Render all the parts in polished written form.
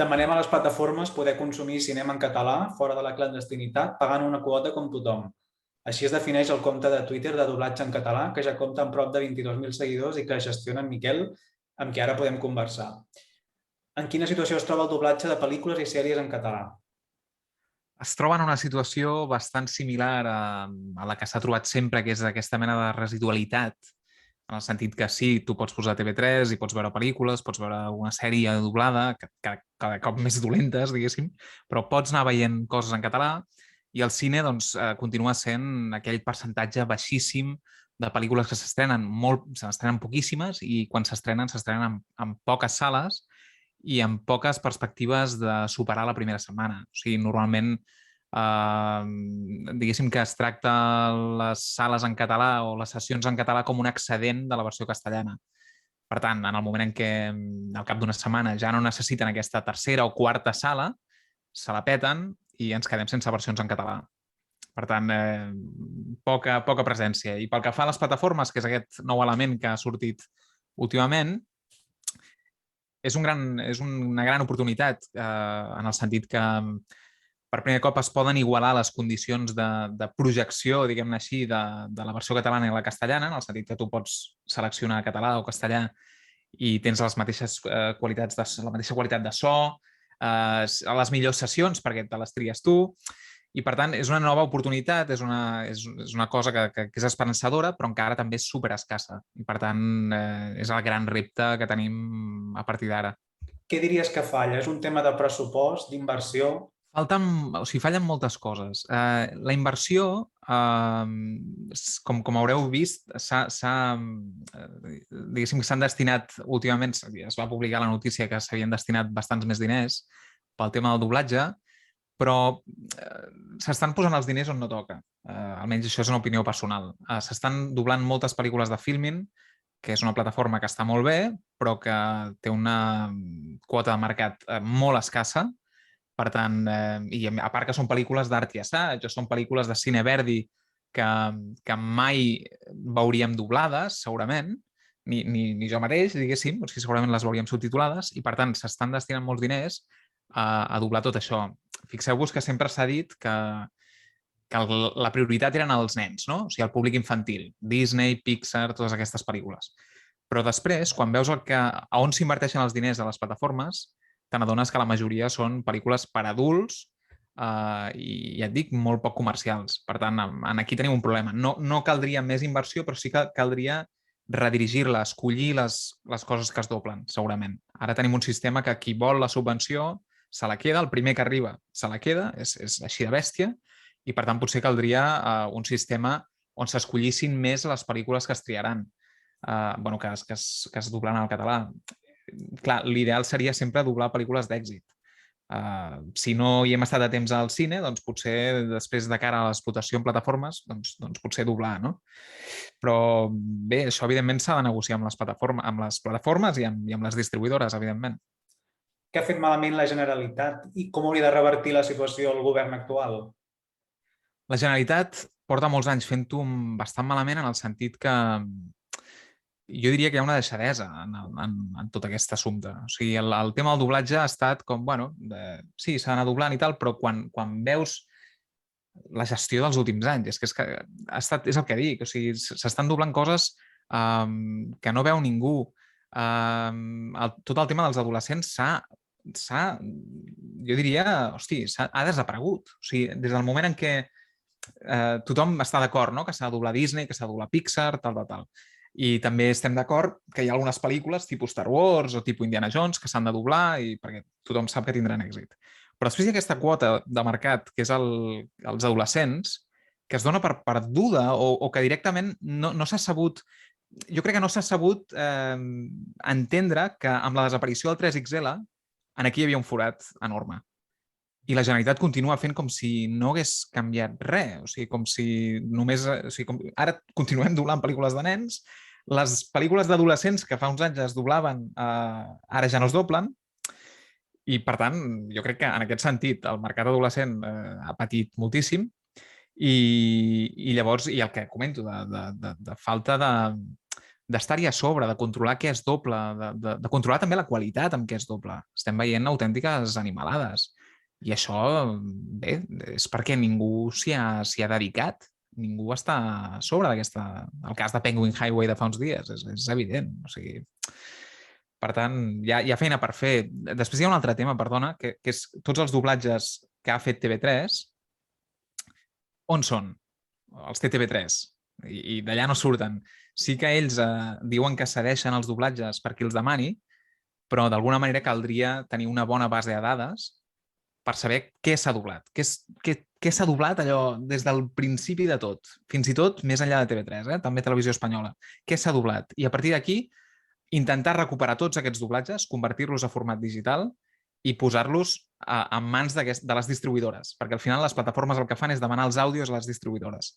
Demanem a les plataformes poder consumir cinema en català fora de la clandestinitat pagant una quota com tothom. Així es defineix el compte de Twitter de doblatge en català, que ja compta amb prop de 22.000 seguidors i que gestiona en Miquel, amb qui ara podem conversar. En quina situació es troba el doblatge de pel·lícules i sèries en català? Es troba en una situació bastant similar a la que s'ha trobat sempre, que és aquesta mena de residualitat, en el sentit que sí, tu pots posar TV3 i pots veure pel·lícules, pots veure una sèrie doblada, cada cop més dolentes, diguéssim, però pots anar veient coses en català i el cine doncs, continua sent aquell percentatge baixíssim de pel·lícules que s'estrenen, se n'estrenen poquíssimes i quan s'estrenen en poques sales i amb poques perspectives de superar la primera setmana. O sigui, normalment, diguéssim que es tracta les sales en català o les sessions en català com un excedent de la versió castellana. Per tant, en el moment en què al cap d'una setmana ja no necessiten aquesta tercera o quarta sala, se la peten i ens quedem sense versions en català. Per tant, poca presència. I pel que fa a les plataformes, que és aquest nou element que ha sortit últimament, és una gran oportunitat en el sentit que per primer cop es poden igualar les condicions de projecció, diguem-ne així, de la versió catalana i la castellana, en el sentit que tu pots seleccionar català o castellà i tens les mateixes qualitats la mateixa qualitat de so, les millors sessions perquè te les tries tu, i per tant és una nova oportunitat, és una cosa que és esperançadora, però encara també és superescassa. I per tant és el gran repte que tenim a partir d'ara. Què diries que falla? És un tema de pressupost, d'inversió? Fallen moltes coses. La inversió, com haureu vist, diguéssim que s'han destinat últimament, es va publicar la notícia que s'havien destinat bastants més diners pel tema del doblatge, però s'estan posant els diners on no toca. Almenys això és una opinió personal. S'estan doblant moltes pel·lícules de Filmin, que és una plataforma que està molt bé, però que té una quota de mercat molt escassa. Per tant, i a part que són pel·lícules d'art i assaig, o són pel·lícules de cine verdi que mai veuríem doblades, segurament, ni jo mateix, diguéssim, o sigui, segurament les veuríem subtitulades, i per tant s'estan destinant molts diners a doblar tot això. Fixeu-vos que sempre s'ha dit que la prioritat eren els nens, no? O sigui, el públic infantil, Disney, Pixar, totes aquestes pel·lícules. Però després, quan veus a on s'inverteixen els diners a les plataformes, te n'adones que la majoria són pel·lícules per adults i, ja et dic, molt poc comercials. Per tant, aquí tenim un problema. No caldria més inversió, però sí que caldria redirigir-la, escollir les coses que es doblen, segurament. Ara tenim un sistema que qui vol la subvenció se la queda, el primer que arriba se la queda, és així de bèstia, i per tant potser caldria un sistema on s'escollissin més les pel·lícules que es triaran, que es doblen al català. Clar, l'ideal seria sempre doblar pel·lícules d'èxit. Si no hi hem estat a temps al cine, doncs potser després de cara a l'explotació en plataformes, doncs potser doblar, no? Però bé, això evidentment s'ha de negociar amb les plataformes i amb les distribuïdores, evidentment. Què ha fet malament la Generalitat i com hauria de revertir la situació el govern actual? La Generalitat porta molts anys fent-ho bastant malament en el sentit que jo diria que hi ha una deixadesa en tot aquest assumpte. O sigui, el tema del doblatge ha estat com, sí, s'ha d'anar doblant i tal, però quan veus la gestió dels últims anys, és el que dic, o sigui, s'estan doblant coses que no veu ningú. Tot el tema dels adolescents jo diria, ha desaparegut. O sigui, des del moment en què tothom està d'acord, no?, que s'ha de doblar Disney, que s'ha de doblar Pixar, tal. I també estem d'acord que hi ha algunes pel·lícules tipus Star Wars o tipus Indiana Jones que s'han de doblar perquè tothom sap que tindran èxit. Però després hi ha aquesta quota de mercat, que és els adolescents, que es dona per perduda o que directament no s'ha sabut... Jo crec que no s'ha sabut entendre que amb la desaparició del 3XL aquí hi havia un forat enorme. I la Generalitat continua fent com si no hagués canviat res. O sigui, com si només... Ara continuem doblant pel·lícules de nens, les pel·lícules d'adolescents que fa uns anys es doblaven, ara ja no es doblen, i per tant, jo crec que en aquest sentit el mercat adolescent ha patit moltíssim i llavors, i el que comento de falta d'estar-hi a sobre, de controlar què és doble, de controlar també la qualitat amb què és doble. Estem veient autèntiques animalades. I això, bé, és perquè ningú s'hi ha dedicat. Ningú està a sobre d'aquesta... El cas de Penguin Highway de fa uns dies, és evident. O sigui, per tant, hi ha feina per fer. Després hi ha un altre tema, perdona, que és tots els doblatges que ha fet TV3, on són? Els té TV3. I d'allà no surten. Sí que ells diuen que cedeixen els doblatges per qui els demani, però d'alguna manera caldria tenir una bona base de dades per saber què s'ha doblat. Què s'ha doblat allò des del principi de tot, fins i tot més enllà de TV3, també Televisió Espanyola. Què s'ha doblat? I a partir d'aquí intentar recuperar tots aquests doblatges, convertir-los a format digital i posar-los en mans de les distribuïdores, perquè al final les plataformes el que fan és demanar els àudios a les distribuïdores.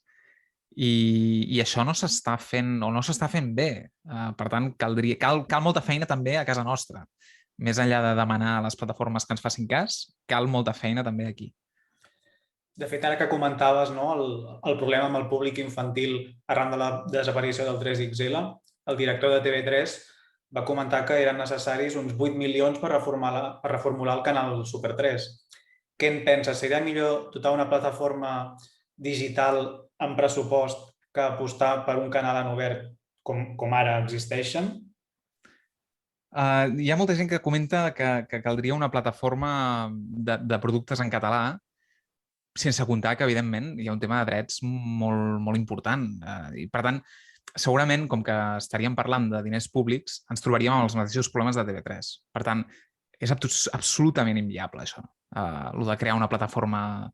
I això no s'està fent o no s'està fent bé. Per tant, cal molta feina també a casa nostra. Més enllà de demanar a les plataformes que ens facin cas, cal molta feina també aquí. De fet, ara que comentaves el problema amb el públic infantil arran de la desaparició del 3XL, el director de TV3 va comentar que eren necessaris uns 8 milions per reformular el canal Super 3. Què en penses? Seria millor dotar una plataforma digital amb pressupost que apostar per un canal en obert com ara existeixen? Hi ha molta gent que comenta que caldria una plataforma de productes en català, sense comptar que, evidentment, hi ha un tema de drets molt, molt important. I, per tant, segurament, com que estaríem parlant de diners públics, ens trobaríem amb els mateixos problemes de TV3. Per tant, és absolutament inviable, això, el de crear una plataforma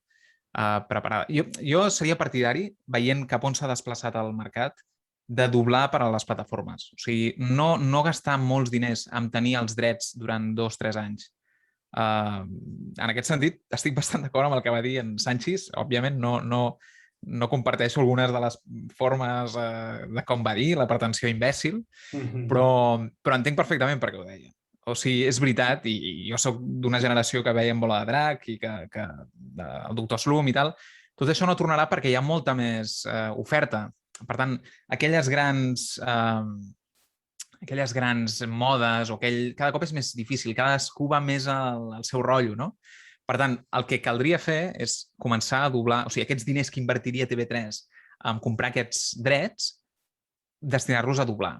preparada. Jo seria partidari, veient cap on s'ha desplaçat el mercat, de doblar per a les plataformes. O sigui, no gastar molts diners en tenir els drets durant 2-3 anys. En aquest sentit, estic bastant d'acord amb el que va dir en Sanchis. Òbviament, no comparteixo algunes de les formes de com va dir, la pretensió imbècil, però entenc perfectament per què ho deia. O sigui, és veritat, i jo soc d'una generació que veia en Bola de Drac i que el Doctor Slum i tal, tot això no tornarà perquè hi ha molta més oferta. Per tant, aquelles grans modes o cada cop és més difícil, cadascú va més al seu rotllo, no? Per tant, el que caldria fer és començar a doblar, o sigui, aquests diners que invertiria TV3 en comprar aquests drets, destinar-los a doblar.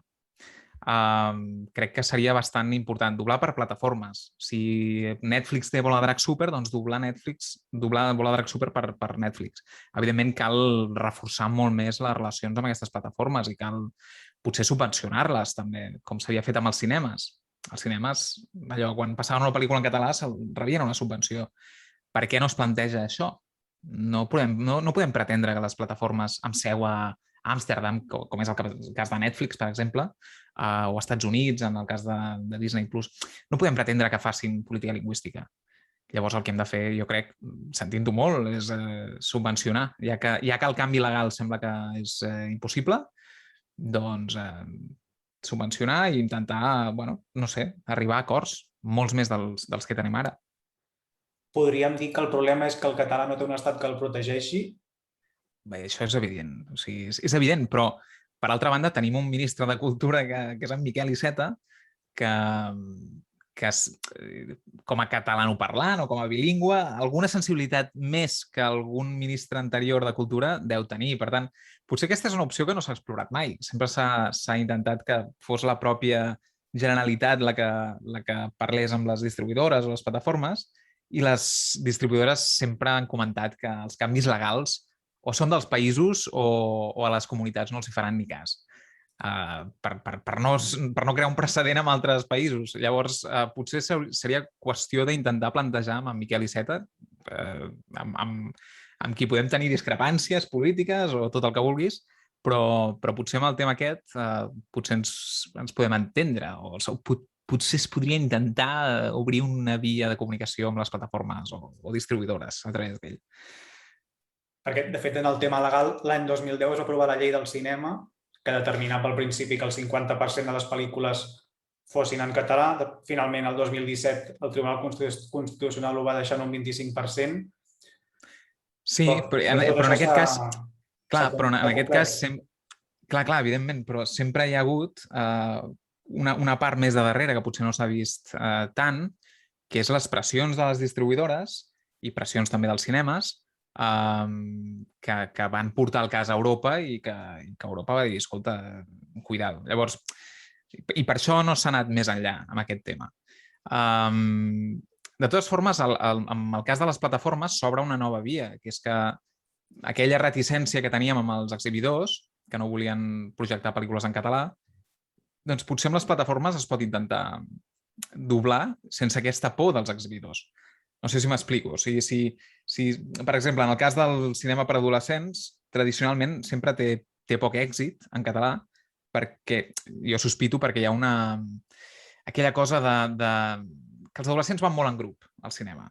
Crec que seria bastant important doblar per plataformes. Si Netflix té Bola de Drac Super, doncs doblar Bola de Drac Super per Netflix. Evidentment cal reforçar molt més les relacions amb aquestes plataformes i cal potser subvencionar-les també, com s'havia fet amb els cinemes. Els cinemes, allò, quan passaven una pel·lícula en català, rebien una subvenció. Per què no es planteja això? No podem pretendre que les plataformes amb seu a Amsterdam, com és el cas de Netflix, per exemple, o als Estats Units, en el cas de Disney+, no podem pretendre que facin política lingüística. Llavors el que hem de fer, jo crec, sentint-ho molt, és subvencionar. Ja que el canvi legal sembla que és impossible, doncs subvencionar i intentar, no sé, arribar a acords, molts més dels que tenim ara. Podríem dir que el problema és que el català no té un estat que el protegeixi? Bé, això és evident. O sigui, és evident, però, per altra banda, tenim un ministre de Cultura que és en Miquel Iceta, que com a catalanoparlant o com a bilingüe, alguna sensibilitat més que algun ministre anterior de Cultura deu tenir. Per tant, potser aquesta és una opció que no s'ha explorat mai. Sempre s'ha intentat que fos la pròpia Generalitat la que parlés amb les distribuïdores o les plataformes, i les distribuïdores sempre han comentat que els canvis legals o són dels països o a les comunitats no els hi faran ni cas. Per no crear un precedent amb altres països. Llavors, potser seria qüestió d'intentar plantejar amb en Miquel Iceta, amb qui podem tenir discrepàncies polítiques o tot el que vulguis, però potser amb el tema aquest potser ens podem entendre, o potser es podria intentar obrir una via de comunicació amb les plataformes o distribuïdores a través d'ell. Perquè, de fet, en el tema legal, l'any 2010 es va aprovar la llei del cinema, que determinava al principi que el 50% de les pel·lícules fossin en català. Finalment, el 2017, el Tribunal Constitucional ho va deixar en un 25%. Sí, però en aquest cas... Clar, però en aquest cas Clar, evidentment, però sempre hi ha hagut una part més de darrere que potser no s'ha vist tant, que és les pressions de les distribuïdores i pressions també dels cinemes que van portar el cas a Europa i que Europa va dir, escolta, cuidado. Llavors, i per això no s'ha anat més enllà amb aquest tema. De totes formes, amb el cas de les plataformes s'obre una nova via, que és que aquella reticència que teníem amb els exhibidors, que no volien projectar pel·lícules en català, doncs potser amb les plataformes es pot intentar doblar sense aquesta por dels exhibidors. No sé si m'explico. O sigui, si, per exemple, en el cas del cinema per adolescents, tradicionalment sempre té poc èxit en català, perquè jo sospito perquè hi ha aquella cosa que els adolescents van molt en grup al cinema.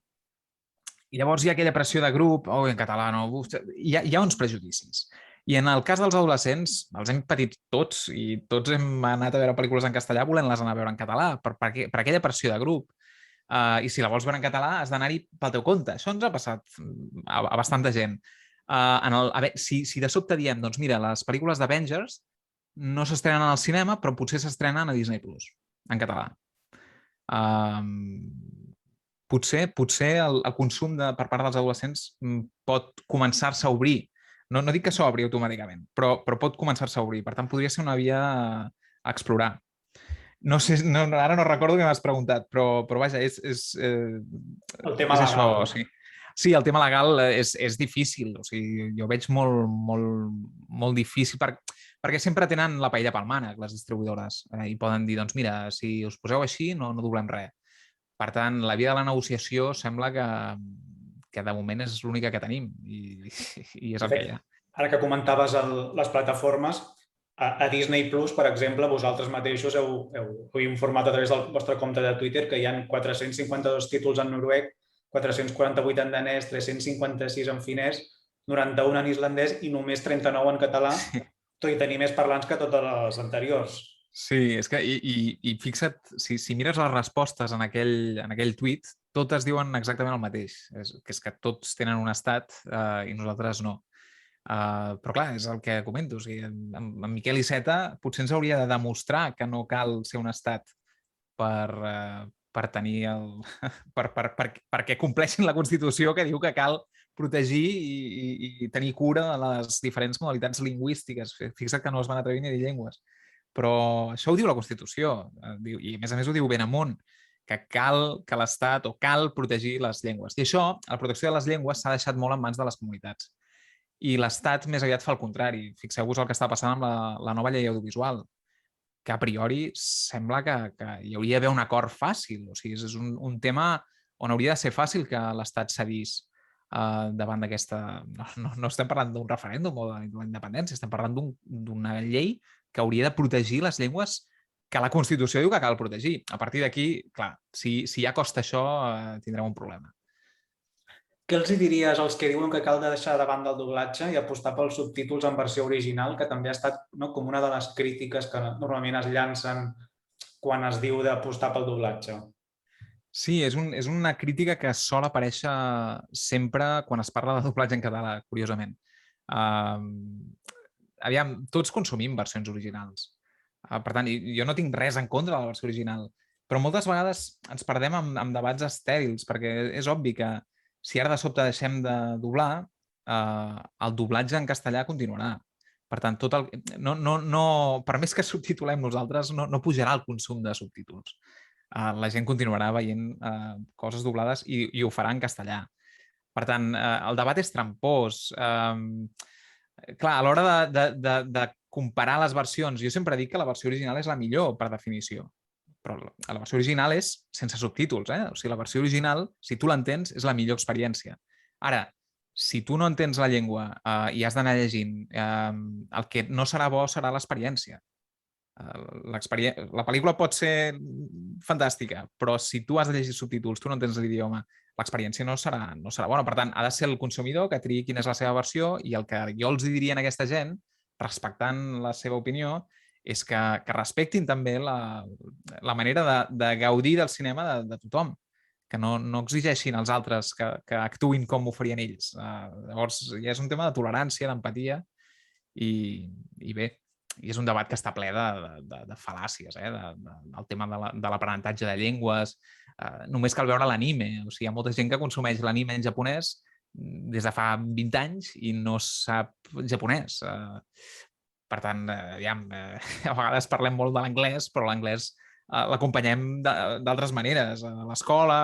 I llavors hi ha aquella pressió de grup, en català no, hi ha uns prejudicis. I en el cas dels adolescents, els hem patit tots i tots hem anat a veure pel·lícules en castellà volent-les anar a veure en català, per aquella pressió de grup. I si la vols veure en català has d'anar-hi pel teu compte. Això ens ha passat a bastanta gent. Si de sobte diem, doncs mira, les pel·lícules d'Avengers no s'estrenen al cinema, però potser s'estrenen a Disney+, en català. Potser el consum per part dels adolescents pot començar-se a obrir. No dic que s'obri automàticament, però pot començar-se a obrir. Per tant, podria ser una via a explorar. No sé, ara no recordo què m'has preguntat, però vaja, és el tema legal. Això, sí. Sí, el tema legal és difícil. O sigui, jo veig molt difícil perquè sempre tenen la paella pel mànec, les distribuïdores, i poden dir, doncs mira, si us poseu així no doblem res. Per tant, la via de la negociació sembla que de moment és l'única que tenim i és el que hi ha. Ara que comentaves les plataformes, a Disney+, per exemple, vosaltres mateixos heu informat a través del vostre compte de Twitter que hi ha 452 títols en noruec, 448 en danès, 356 en finès, 91 en islandès i només 39 en català, tot i tenir més parlants que totes les anteriors. Sí, és que, i fixa't, si mires les respostes en aquell tuit, totes diuen exactament el mateix, que és que tots tenen un estat i nosaltres no. Però clar, és el que comento, o sigui, en Miquel Iceta potser ens hauria de demostrar que no cal ser un estat per tenir perquè compleixin la Constitució que diu que cal protegir i tenir cura de les diferents modalitats lingüístiques. Fixa't que no es van atrevir ni a dir llengües. Però això ho diu la Constitució, i a més ho diu ben amunt, que cal que l'Estat o cal protegir les llengües. I això, la protecció de les llengües s'ha deixat molt en mans de les comunitats. I l'Estat més aviat fa el contrari. Fixeu-vos el que està passant amb la nova llei audiovisual, que a priori sembla que hi hauria d'haver un acord fàcil. O sigui, és un tema on hauria de ser fàcil que l'Estat cedís davant d'aquesta... No estem parlant d'un referèndum o de la independència, estem parlant d'una llei que hauria de protegir les llengües que la Constitució diu que cal protegir. A partir d'aquí, clar, si ja costa això, tindrem un problema. Què els diries als que diuen que cal deixar de banda el doblatge i apostar pels subtítols en versió original, que també ha estat com una de les crítiques que normalment es llancen quan es diu d'apostar pel doblatge? Sí, és una crítica que sol aparèixer sempre quan es parla de doblatge en català, curiosament. Aviam, tots consumim versions originals. Per tant, jo no tinc res en contra de la versió original, però moltes vegades ens perdem en debats estèrils, perquè és obvi que si ara de sobte deixem de doblar, el doblatge en castellà continuarà. Per tant, per més que subtitulem nosaltres, no pujarà el consum de subtítols. La gent continuarà veient coses doblades i ho farà en castellà. Per tant, el debat és trampós. Clar, a l'hora de comparar les versions, jo sempre dic que la versió original és la millor, per definició. Però la versió original és sense subtítols. O sigui, la versió original, si tu l'entens, és la millor experiència. Ara, si tu no entens la llengua i has d'anar llegint, el que no serà bo serà l'experiència. La pel·lícula pot ser fantàstica, però si tu has de llegir subtítols, tu no entens l'idioma, l'experiència no serà bona. Per tant, ha de ser el consumidor que triï quina és la seva versió i el que jo els diria a aquesta gent, respectant la seva opinió, és que respectin també la manera de gaudir del cinema de tothom, que no exigeixin als altres que actuïn com ho farien ells. Llavors, ja és un tema de tolerància, d'empatia, i bé, és un debat que està ple de fal·làcies, del tema de l'aprenentatge de llengües. Només cal veure l'anime. O sigui, hi ha molta gent que consumeix l'anime en japonès des de fa 20 anys i no sap japonès. Per tant, a vegades parlem molt de l'anglès, però l'anglès l'acompanyem d'altres maneres, a l'escola.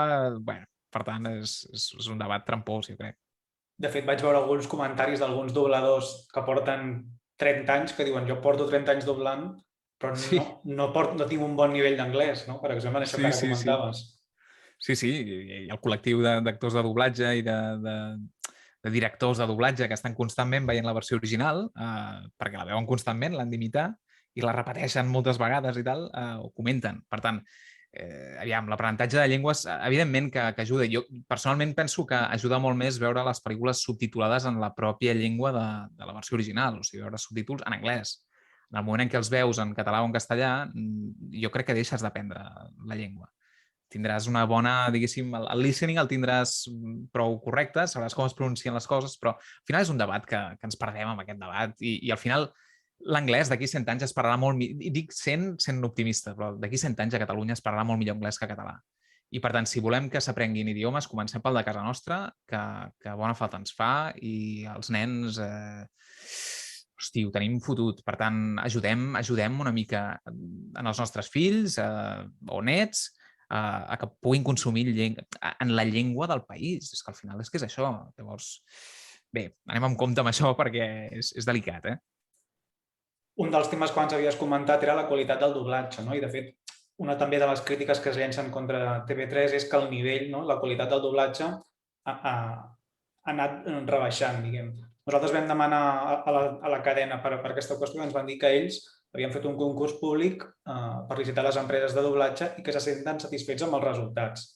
Per tant, és un debat trampós, jo crec. De fet, vaig veure alguns comentaris d'alguns dobladors que porten 30 anys que diuen jo porto 30 anys doblant, però no tinc un bon nivell d'anglès, no? Per exemple, això que ara comentaves. Sí, i el col·lectiu d'actors de doblatge i de directors de doblatge que estan constantment veient la versió original, perquè la veuen constantment, l'han d'imitar, i la repeteixen moltes vegades i tal, ho comenten. Per tant, l'aprenentatge de llengües, evidentment que ajuda. Jo personalment penso que ajuda molt més veure les pel·lícules subtitulades en la pròpia llengua de la versió original, o sigui, veure subtítols en anglès. En el moment en què els veus en català o en castellà, jo crec que deixes d'aprendre la llengua. Tindràs una bona, diguéssim, el listening el tindràs prou correcte, sabràs com es pronuncien les coses, però al final és un debat que ens perdem amb aquest debat i al final l'anglès d'aquí 100 anys es parlarà molt millor, i dic 100 sent optimista, però d'aquí 100 anys a Catalunya es parlarà molt millor anglès que català. I per tant, si volem que s'aprenguin idiomes, comencem pel de casa nostra, que bona falta ens fa, i els nens, hosti, ho tenim fotut. Per tant, ajudem una mica en els nostres fills o nets a que puguin consumir en la llengua del país. És que al final és que és això. Llavors, bé, anem amb compte amb això perquè és delicat, Un dels temes que abans havies comentat era la qualitat del doblatge, no? I de fet, una també de les crítiques que es llencen contra TV3 és que el nivell, no? La qualitat del doblatge ha anat rebaixant, diguem. Nosaltres vam demanar a la cadena per aquesta qüestió, ens van dir que ells havien fet un concurs públic per licitar les empreses de doblatge i que se senten satisfets amb els resultats.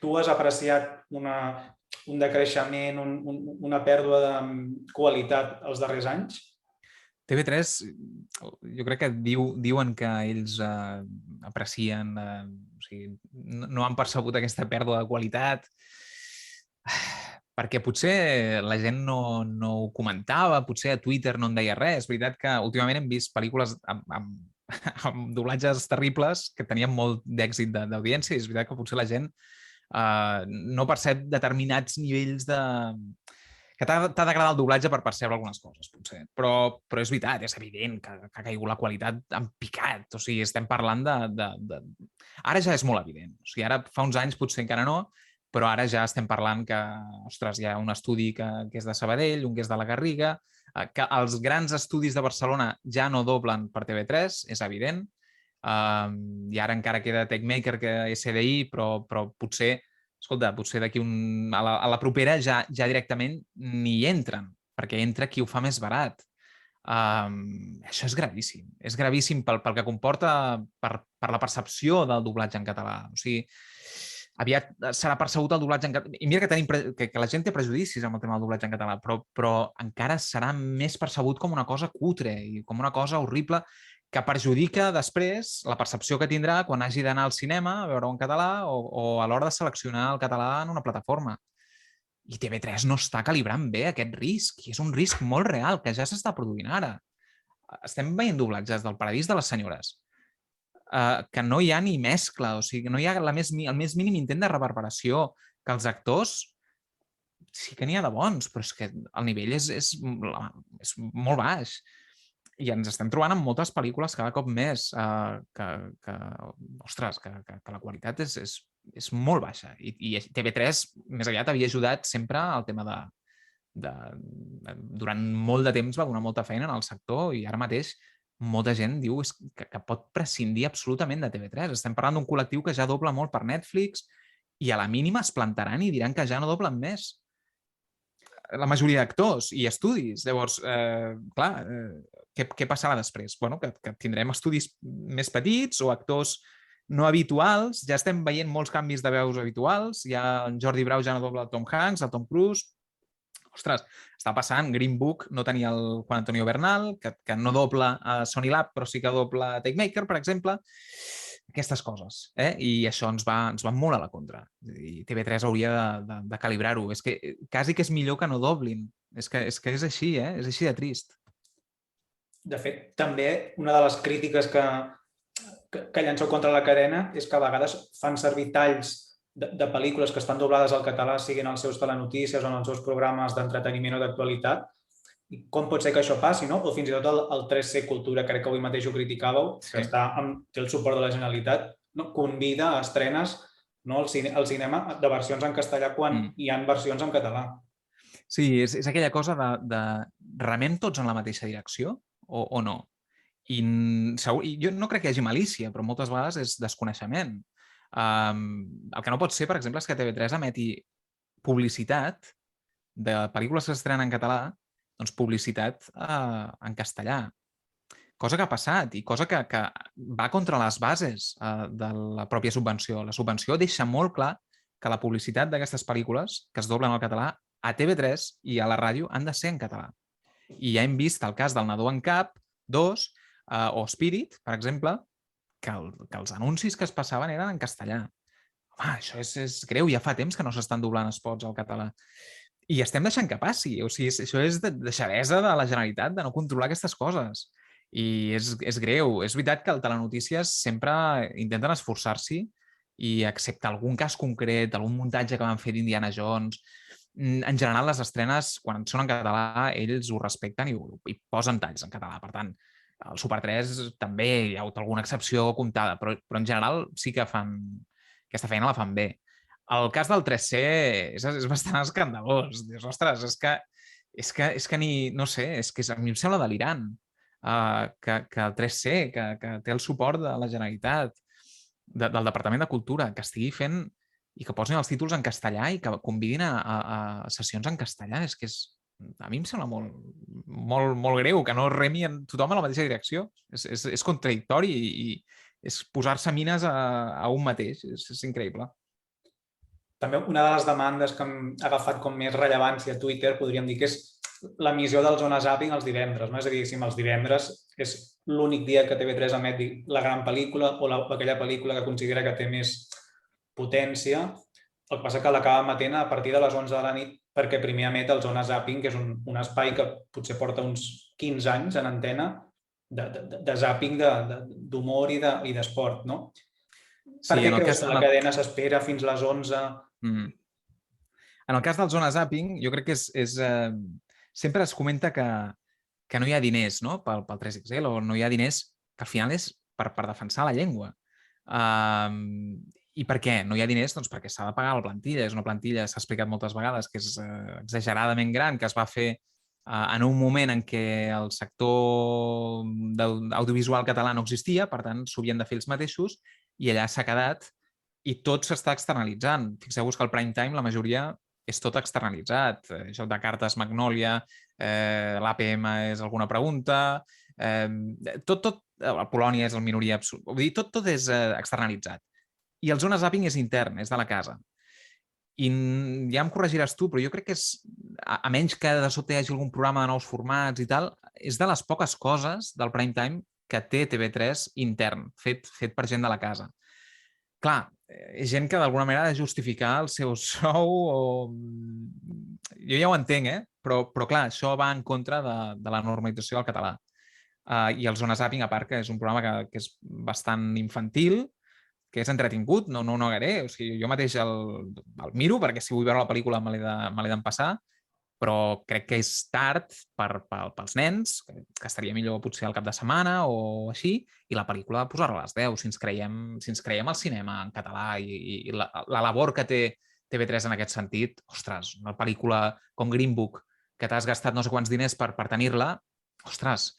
Tu has apreciat un decreixement, una pèrdua de qualitat els darrers anys? TV3, jo crec que diuen que ells aprecien, o sigui, no han percebut aquesta pèrdua de qualitat, perquè potser la gent no ho comentava, potser a Twitter no en deia res. És veritat que últimament hem vist pel·lícules amb doblatges terribles que tenien molt d'èxit d'audiència i és veritat que potser la gent no percep determinats nivells de... que t'ha d'agradar el doblatge per percebre algunes coses, potser. Però és veritat, és evident que ha caigut la qualitat en picat. O sigui, estem parlant de... Ara ja és molt evident. O sigui, ara fa uns anys potser encara no, però ara ja estem parlant que, ostres, hi ha un estudi que és de Sabadell, un que és de la Garriga, que els grans estudis de Barcelona ja no doblen per TV3, és evident, i ara encara queda Techmaker, que és SDI, però potser... Escolta, potser d'aquí a la propera ja directament ni entren, perquè entra qui ho fa més barat. Això és gravíssim. És gravíssim pel que comporta per la percepció del doblatge en català. O sigui, aviat serà percebut el doblatge en català. I mira que la gent té prejudicis amb el tema del doblatge en català, però encara serà més percebut com una cosa cutre i com una cosa horrible que perjudica després la percepció que tindrà quan hagi d'anar al cinema a veure-ho en català o a l'hora de seleccionar el català en una plataforma. I TV3 no està calibrant bé aquest risc, i és un risc molt real, que ja s'està produint ara. Estem veient doblatges del Paradís de les Senyores, que no hi ha ni mescla, o sigui, no hi ha el més mínim intent de reverberació, que els actors sí que n'hi ha de bons, però és que el nivell és molt baix. I ens estem trobant amb moltes pel·lícules cada cop més ostres, que la qualitat és molt baixa. I TV3 més aviat havia ajudat sempre al tema durant molt de temps va donar molta feina en el sector i ara mateix molta gent diu que pot prescindir absolutament de TV3. Estem parlant d'un col·lectiu que ja dobla molt per Netflix i a la mínima es plantaran i diran que ja no doblen més. La majoria d'actors i estudis. Llavors, clar, què passarà després? Bueno, que tindrem estudis més petits o actors no habituals. Ja estem veient molts canvis de veus habituals. Ja en Jordi Brau ja no dobla el Tom Hanks, el Tom Cruise. Ostres, està passant. Green Book no tenia el Juan Antonio Bernal, que no dobla a Sony Lab, però sí que dobla a Techmaker, per exemple. Aquestes coses. I això ens va molt a la contra. I TV3 hauria de calibrar-ho. És que quasi que és millor que no doblin. És que és així, és així de trist. De fet, també una de les crítiques que llanço contra la cadena és que a vegades fan servir talls de pel·lícules que estan doblades al català, siguin els seus telenotícies o en els seus programes d'entreteniment o d'actualitat. I com pot ser que això passi, no? O fins i tot el 3C Cultura, crec que avui mateix ho criticàveu, que té el suport de la Generalitat, no? Convida a estrenes al cinema de versions en castellà quan hi ha versions en català. Sí, és aquella cosa de remem tots en la mateixa direcció o no? I jo no crec que hi hagi malícia, però moltes vegades és desconeixement. El que no pot ser, per exemple, és que TV3 emeti publicitat de pel·lícules que s'estrenen en català, doncs publicitat en castellà. Cosa que ha passat i cosa que va contra les bases de la pròpia subvenció. La subvenció deixa molt clar que la publicitat d'aquestes pel·lícules que es doblen al català a TV3 i a la ràdio han de ser en català. I ja hem vist el cas del Nadó en Cap 2 o Spirit, per exemple, que els anuncis que es passaven eren en castellà. Home, això és greu, ja fa temps que no s'estan doblant spots al català. I estem deixant que passi. O sigui, això és deixadesa de la Generalitat de no controlar aquestes coses. I és greu. És veritat que el Telenotícies sempre intenten esforçar-s'hi i excepte algun cas concret, algun muntatge que van fer d'Indiana Jones, en general les estrenes, quan són en català, ells ho respecten i posen talls en català. Per tant, el Super 3 també hi ha hagut alguna excepció comptada, però en general sí que fan aquesta feina, la fan bé. El cas del 3C és bastant escandalós. Dius, ostres, és que ni... No sé, és que a mi em sembla delirant que el 3C, que té el suport de la Generalitat, del Departament de Cultura, que estigui fent i que posin els títols en castellà i que convidin a sessions en castellà. És que a mi em sembla molt greu que no remi tothom a la mateixa direcció. És contradictori i és posar-se mines a un mateix. És increïble. També una de les demandes que han agafat com més rellevància a Twitter, podríem dir que és l'emissió del Zona Zapping els divendres. És a dir, els divendres és l'únic dia que TV3 emet la gran pel·lícula o aquella pel·lícula que considera que té més potència. El que passa que l'acaba emetent a partir de les 11 de la nit perquè primer emet el Zona Zapping, que és un espai que potser porta uns 15 anys en antena de zapping, d'humor i d'esport, no? Per què creus que la cadena s'espera fins a les 11? En el cas del Zona Zapping, jo crec que sempre es comenta que no hi ha diners, no?, pel 3XL, o no hi ha diners, que al final és per defensar la llengua. I per què? No hi ha diners? Doncs perquè s'ha de pagar la plantilla. És una plantilla, s'ha explicat moltes vegades, que és exageradament gran, que es va fer en un moment en què el sector audiovisual català no existia, per tant, s'ho havien de fer ells mateixos, i allà s'ha quedat i tot s'està externalitzant. Fixeu-vos que el prime time, la majoria, és tot externalitzat. Joc de cartes, Magnòlia, l'APM és alguna pregunta, a Polònia és el minoria absolut. Vull dir, tot és externalitzat. I el Zona Zapping és intern, és de la casa. I ja em corregiràs tu, però jo crec que a menys que de sobte hi hagi algun programa de nous formats i tal, és de les poques coses del prime time que té TV3 intern, fet per gent de la casa. Clar, és gent que d'alguna manera ha de justificar el seu sou o... Jo ja ho entenc, però clar, això va en contra de la normalització del català. I el Zona Zapping, a part, que és un programa que és bastant infantil, que és entretingut, no ho negaré. O sigui, jo mateix el miro perquè si vull veure la pel·lícula me l'he d'empassar, però crec que és tard pels nens, que estaria millor potser al cap de setmana o així, i la pel·lícula posar-la a les 10, si ens creiem el cinema en català i la labor que té TV3 en aquest sentit. Ostres, una pel·lícula com Green Book, que t'has gastat no sé quants diners per tenir-la, ostres,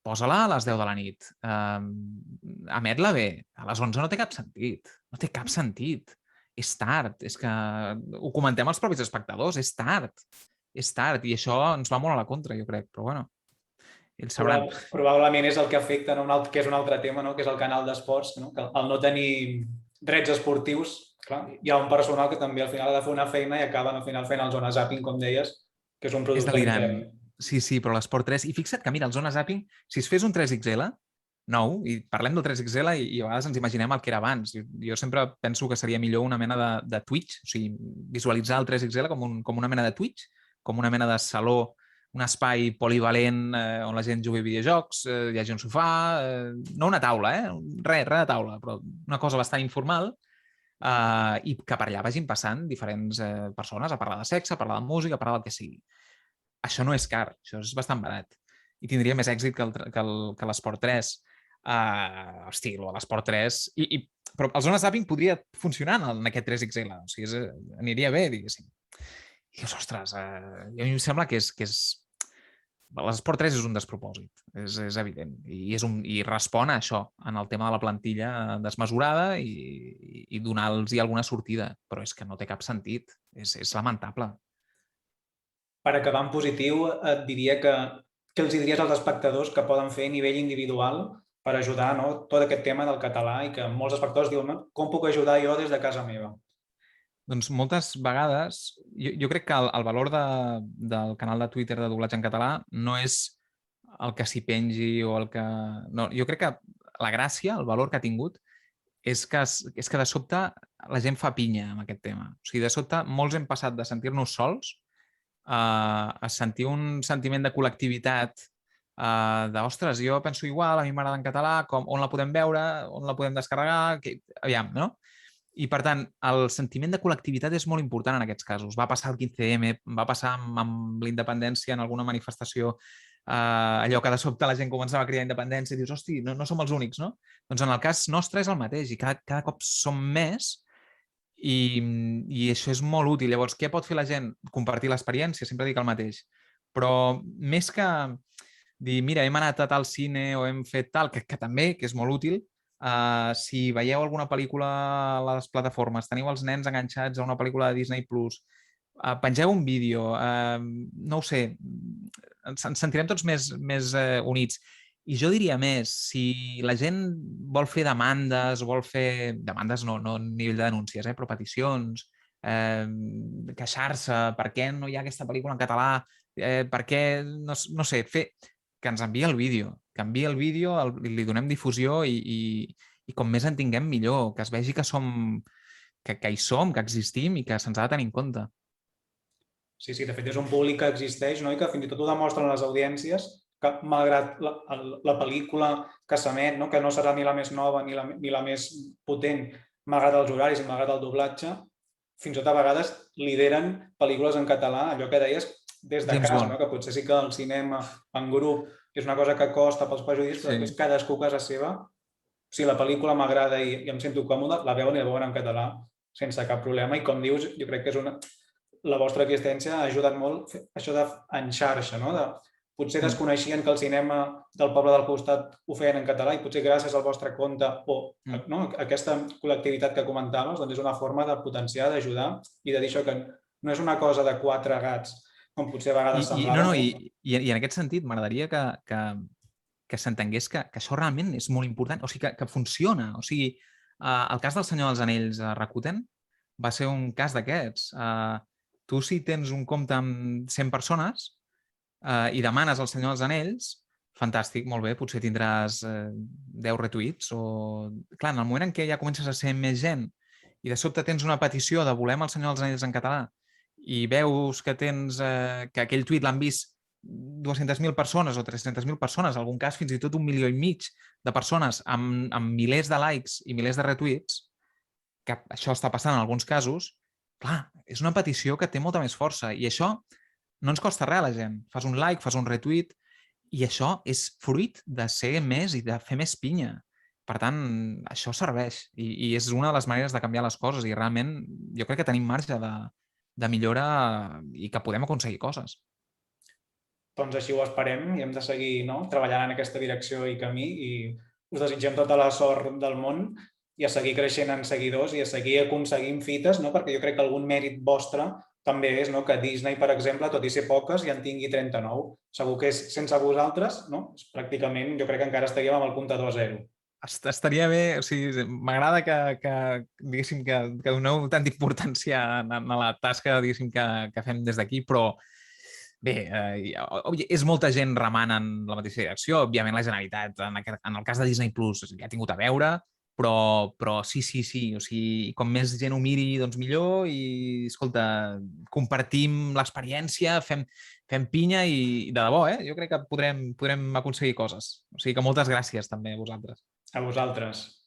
posa-la a les 10 de la nit, emet-la bé, a les 11 no té cap sentit, no té cap sentit, és tard, és que ho comentem als propis espectadors, és tard, i això ens va molt a la contra, jo crec, però bueno, ells sabran. Probablement és el que afecta, que és un altre tema, que és el canal d'esports, que al no tenir drets esportius, hi ha un personal que també al final ha de fer una feina i acaba al final fent el Zona Zapping, com deies, que és un producte intern. Sí, però l'Esport 3... I fixa't que, mira, el Zona Zapping, si es fes un 3XL nou, i parlem del 3XL i a vegades ens imaginem el que era abans. Jo sempre penso que seria millor una mena de Twitch, o sigui, visualitzar el 3XL com una mena de Twitch, com una mena de saló un espai polivalent on la gent jugui a videojocs, hi hagi un sofà, no una taula, res de taula, però una cosa bastant informal, i que per allà vagin passant diferents persones a parlar de sexe, a parlar de música, a parlar del que sigui. Això no és car, això és bastant barat. I tindria més èxit que l'Esport 3. Hosti, l'Esport 3... Però el Zona Zapping podria funcionar en aquest 3XL, o sigui, aniria bé, diguéssim. I dius, ostres, a mi em sembla que l'Esport 3 és un despropòsit, és evident, i respon a això, en el tema de la plantilla desmesurada i donar-los alguna sortida, però és que no té cap sentit, és lamentable. Per acabar en positiu, et diria que els diries als espectadors que poden fer a nivell individual per ajudar, no, tot aquest tema del català i que molts espectadors diuen com puc ajudar jo des de casa meva? Doncs moltes vegades, jo crec que el valor del canal de Twitter de doblatge en català no és el que s'hi pengi o el que... No, jo crec que la gràcia, el valor que ha tingut, és que de sobte la gent fa pinya amb aquest tema. O sigui, de sobte molts hem passat de sentir-nos sols a sentir un sentiment de col·lectivitat, ostres, jo penso igual, a mi m'agrada en català, on la podem veure, on la podem descarregar, aviam, no? I, per tant, el sentiment de col·lectivitat és molt important en aquests casos. Va passar el 15M, va passar amb la independència en alguna manifestació, allò que de sobte la gent començava a cridar independència i dius, hosti, no som els únics, no? Doncs en el cas nostre és el mateix i cada cop som més i això és molt útil. Llavors, què pot fer la gent? Compartir l'experiència, sempre dic el mateix. Però més que dir, mira, hem anat a tal cine o hem fet tal, que també, que és molt útil, si veieu alguna pel·lícula a les plataformes, teniu els nens enganxats a una pel·lícula de Disney+, pengeu un vídeo, no ho sé, ens sentirem tots més units. I jo diria més, si la gent vol fer demandes, demandes no a nivell de denúncies, però peticions, queixar-se, per què no hi ha aquesta pel·lícula en català, per què, no sé, que ens enviï el vídeo, li donem difusió i com més en tinguem millor, que es vegi que hi som, que existim i que se'ns ha de tenir en compte. Sí, de fet és un públic que existeix, no? I que fins i tot ho demostren les audiències, que malgrat la pel·lícula que s'emet, no? Que no serà ni la més nova ni la més potent, malgrat els horaris i malgrat el doblatge, fins i tot a vegades lideren pel·lícules en català, allò que deies, des de casa, no? Que potser sí que el cinema en grup és una cosa que costa pels prejudicis, però després cadascú a casa seva, si la pel·lícula m'agrada i em sento còmode, la veuen i la veuen en català sense cap problema. I com dius, jo crec que la vostra existència ha ajudat molt això en xarxa, no? Potser desconeixien que el cinema del poble del costat ho feien en català i potser gràcies al vostre compte o aquesta col·lectivitat que comentaves doncs és una forma de potenciar, d'ajudar i de dir això que no és una cosa de quatre gats, com potser a vegades semblava. I en aquest sentit m'agradaria que s'entengués que això realment és molt important, o sigui, que funciona. O sigui, el cas del Senyor dels Anells a Rakuten va ser un cas d'aquests. Tu, si tens un compte amb 100 persones i demanes al Senyor dels Anells, fantàstic, molt bé, potser tindràs 10 retuits o... Clar, en el moment en què ja comences a ser més gent i de sobte tens una petició de volem el Senyor dels Anells en català i veus que que aquell tuit l'han vist 200.000 persones o 300.000 persones, en algun cas fins i tot 1,5 milions de persones amb milers de likes i milers de retuits, que això està passant en alguns casos, clar, és una petició que té molta més força i això no ens costa res a la gent. Fas un like, fas un retweet i això és fruit de ser més i de fer més pinya. Per tant, això serveix i és una de les maneres de canviar les coses i realment jo crec que tenim marge de millora i que podem aconseguir coses. Doncs així ho esperem i hem de seguir treballant en aquesta direcció i camí i us desitgem tota la sort del món i a seguir creixent en seguidors i a seguir aconseguint fites, perquè jo crec que algun mèrit vostre també és que Disney, per exemple, tot i ser poques, ja en tingui 39. Segur que sense vosaltres, pràcticament jo crec que encara estaríem amb el comptador a zero. Estaria bé, o sigui, m'agrada diguéssim, que doneu tanta importància a la tasca, diguéssim, que fem des d'aquí, però bé, és molta gent remant en la mateixa direcció. Òbviament, la Generalitat, en el cas de Disney+, ja ha tingut a veure, però sí, o sigui, com més gent ho miri, doncs millor i, escolta, compartim l'experiència, fem pinya i de debò, jo crec que podrem aconseguir coses. O sigui que moltes gràcies també a vosaltres. A vosaltres.